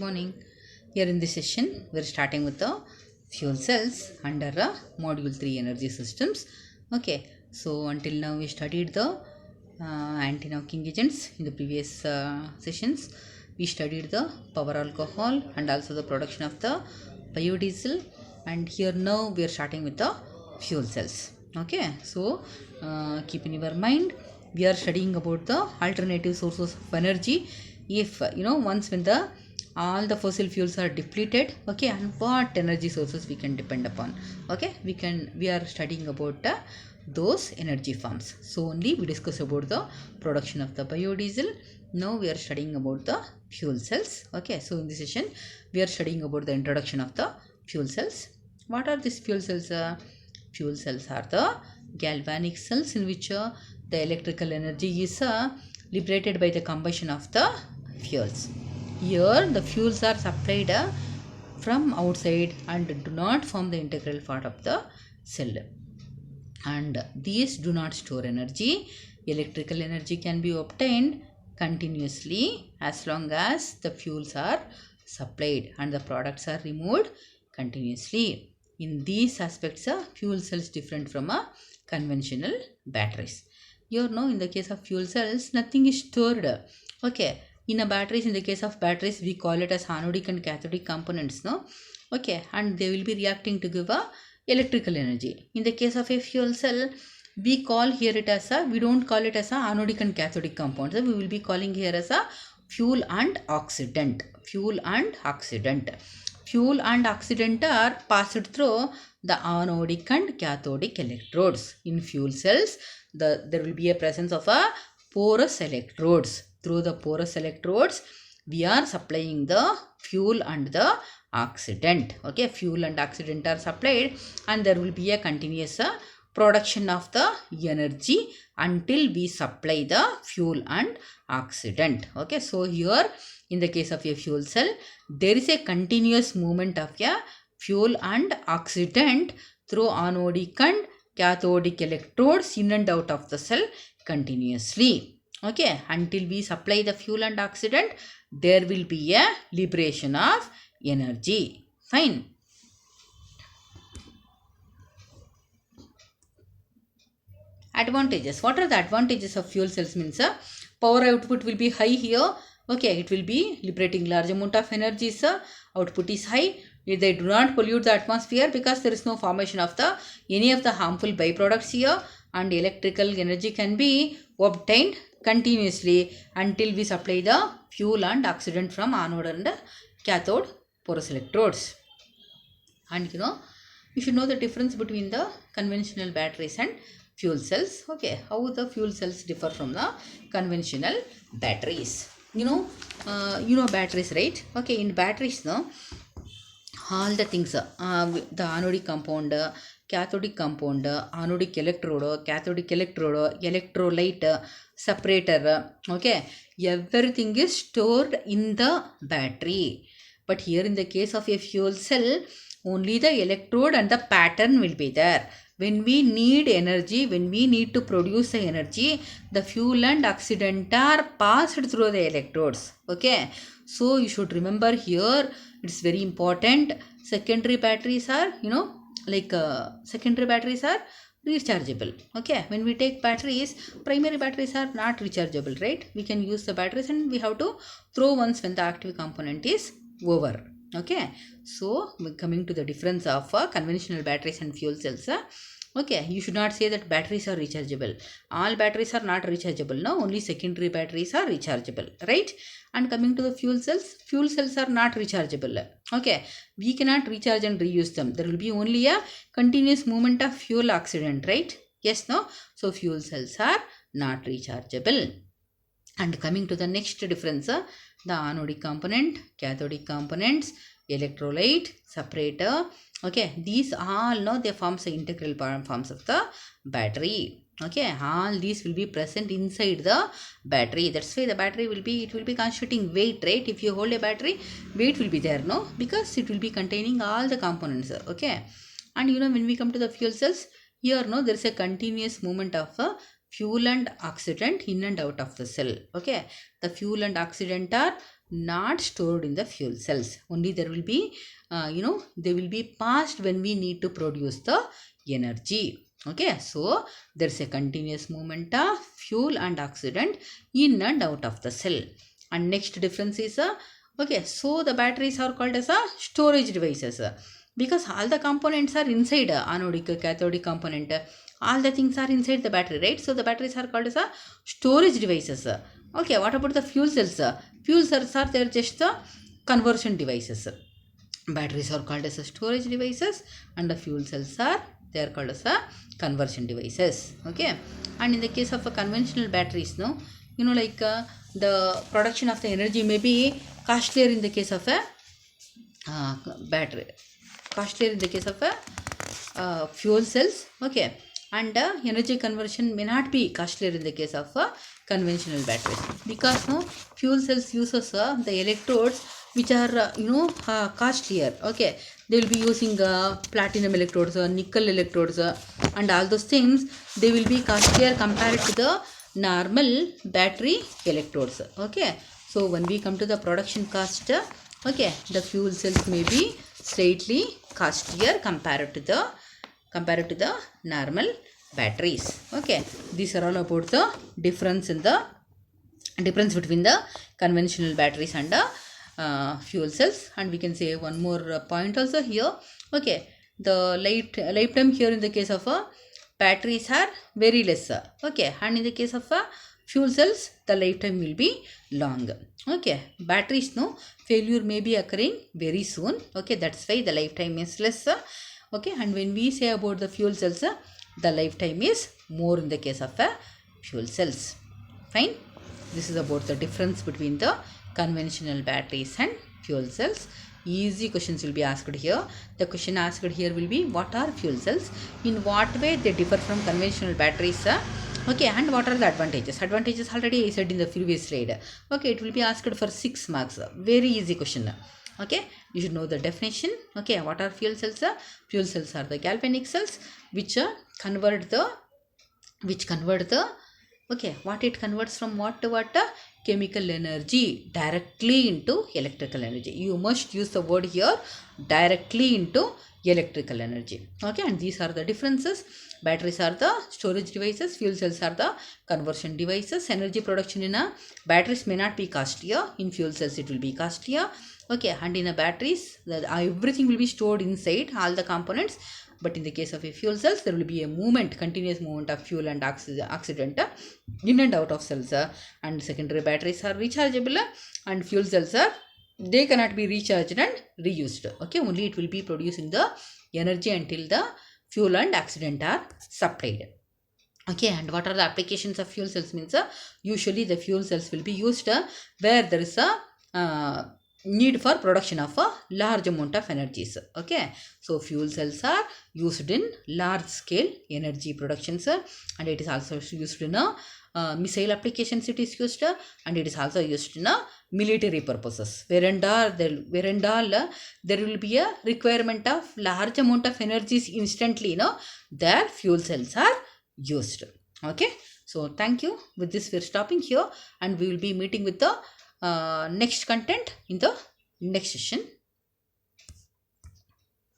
Morning. Here in this session, we're starting with the fuel cells under module 3 energy systems. Okay, so until now we studied the anti-knocking agents in the previous sessions. We studied the power alcohol and also the production of the biodiesel, and here now we are starting with the fuel cells. Okay, so keep in your mind, we are studying about the alternative sources of energy. If once when the all the fossil fuels are depleted, okay, and what energy sources we can depend upon. Okay, we are studying about those energy forms. So only we discuss about the production of the biodiesel. Now we are studying about the fuel cells. Okay, so in this session we are studying about the introduction of the fuel cells. What are these fuel cells? Fuel cells are the galvanic cells in which the electrical energy is liberated by the combustion of the fuels. Here the fuels are supplied from outside and do not form the integral part of the cell, and these do not store energy. Electrical energy can be obtained continuously as long as the fuels are supplied and the products are removed continuously. In these aspects, fuel cells different from a conventional batteries. You know, in the case of fuel cells, nothing is stored. Okay, in a batteries, in the case of batteries, we call it as anodic and cathodic components, no? Okay, and they will be reacting to give a electrical energy. In the case of a fuel cell, we call here it as a, we don't call it as a anodic and cathodic compounds. We will be calling here as a fuel and oxidant. Fuel and oxidant. Fuel and oxidant are passed through the anodic and cathodic electrodes. In fuel cells, there will be a presence of a porous electrodes. Through the porous electrodes, we are supplying the fuel and the oxidant. Okay, fuel and oxidant are supplied, and there will be a continuous production of the energy until we supply the fuel and oxidant. Okay, so here in the case of a fuel cell, there is a continuous movement of a fuel and oxidant through anodic and cathodic electrodes in and out of the cell continuously. Okay, until we supply the fuel and oxidant, there will be a liberation of energy. Fine. Advantages. What are the advantages of fuel cells? Means power output will be high here. Okay, it will be liberating large amount of energy. Output is high. They do not pollute the atmosphere because there is no formation of the any of the harmful byproducts here, and electrical energy can be obtained continuously until we supply the fuel and oxidant from anode and cathode porous electrodes. And you should know the difference between the conventional batteries and fuel cells. Okay, how the fuel cells differ from the conventional batteries. You know batteries, right? Okay, in batteries, no, all the things, the anodic compound, cathodic compound, anodic electrode, cathodic electrode, electrolyte, separator, okay, everything is stored in the battery. But here in the case of a fuel cell, only the electrode and the pattern will be there. When we need energy, when we need to produce the energy, the fuel and oxidant are passed through the electrodes. Okay, so you should remember here, it's very important. Secondary batteries are, secondary batteries are rechargeable. Okay, when we take batteries, primary batteries are not rechargeable, right? We can use the batteries and we have to throw once when the active component is over. Okay, so coming to the difference of conventional batteries and fuel cells. Okay, you should not say that batteries are rechargeable. All batteries are not rechargeable. No, only secondary batteries are rechargeable, right? And coming to the fuel cells are not rechargeable. Okay, we cannot recharge and reuse them. There will be only a continuous movement of fuel oxidant, right? Yes, no? So fuel cells are not rechargeable. And coming to the next difference, the anodic component, cathodic components, electrolyte, separator. Okay, these all know they forms the integral forms of the battery. Okay, all these will be present inside the battery. That's why the battery will be constituting weight, right? If you hold a battery, weight will be there, no? Because it will be containing all the components. Okay, and when we come to the fuel cells, here, no, there is a continuous movement of fuel and oxidant in and out of the cell. Okay, the fuel and oxidant are not stored in the fuel cells. Only there will be, they will be passed when we need to produce the energy. Okay, so there's a continuous movement of fuel and oxidant in and out of the cell. And next difference is okay, so the batteries are called as storage devices because all the components are inside anodic, cathodic component. All the things are inside the battery, right? So the batteries are called as storage devices. Okay, what about the fuel cells? Fuel cells are they're just the conversion devices. Batteries are called as storage devices, and the fuel cells are they are called as conversion devices. Okay, and in the case of a conventional batteries, no, like the production of the energy may be costlier in the case of a battery, costlier in the case of a fuel cells. Okay, and energy conversion may not be costlier in the case of conventional batteries because fuel cells uses the electrodes which are costlier. Okay, they will be using platinum electrodes, nickel electrodes, and all those things. They will be costlier compared to the normal battery electrodes. Okay, so when we come to the production cost, okay, the fuel cells may be slightly costlier compared to the normal batteries. Okay, these are all about the difference between the conventional batteries and fuel cells. And we can say one more point also here. Okay, the lifetime here in the case of batteries are very less. Okay, and in the case of fuel cells the lifetime will be long. Okay, batteries failure may be occurring very soon. Okay, that's why the lifetime is less. Okay, and when we say about the fuel cells, the lifetime is more in the case of fuel cells. Fine, this is about the difference between the conventional batteries and fuel cells. Easy questions will be asked here. The question asked here will be, what are fuel cells, in what way they differ from conventional batteries, okay, and what are the advantages already I said in the previous slide. Okay, it will be asked for 6 marks. Very easy question. Okay, you should know the definition. Okay, what are fuel cells? Fuel cells are the galvanic cells which convert the okay, what it converts from what to what? Chemical energy directly into electrical energy. You must use the word here, directly into electrical energy. Okay, and these are the differences. Batteries are the storage devices, fuel cells are the conversion devices. Energy production in a batteries may not be costlier, in fuel cells it will be costlier. Okay, and in a batteries everything will be stored inside, all the components. But in the case of a fuel cells, there will be a movement, continuous movement of fuel and oxidant in and out of cells. And secondary batteries are rechargeable, and fuel cells they cannot be recharged and reused. Okay, only it will be producing the energy until the fuel and oxidant are supplied. Okay, and what are the applications of fuel cells means? Usually the fuel cells will be used where there is a need for production of a large amount of energies. Okay, so fuel cells are used in large scale energy productions, and it is also used in missile applications. It is used, and it is also used in military purposes, where and all there will be a requirement of large amount of energies instantly. Their fuel cells are used. Okay, so thank you. With this we're stopping here, and we will be meeting with the next content in the next session.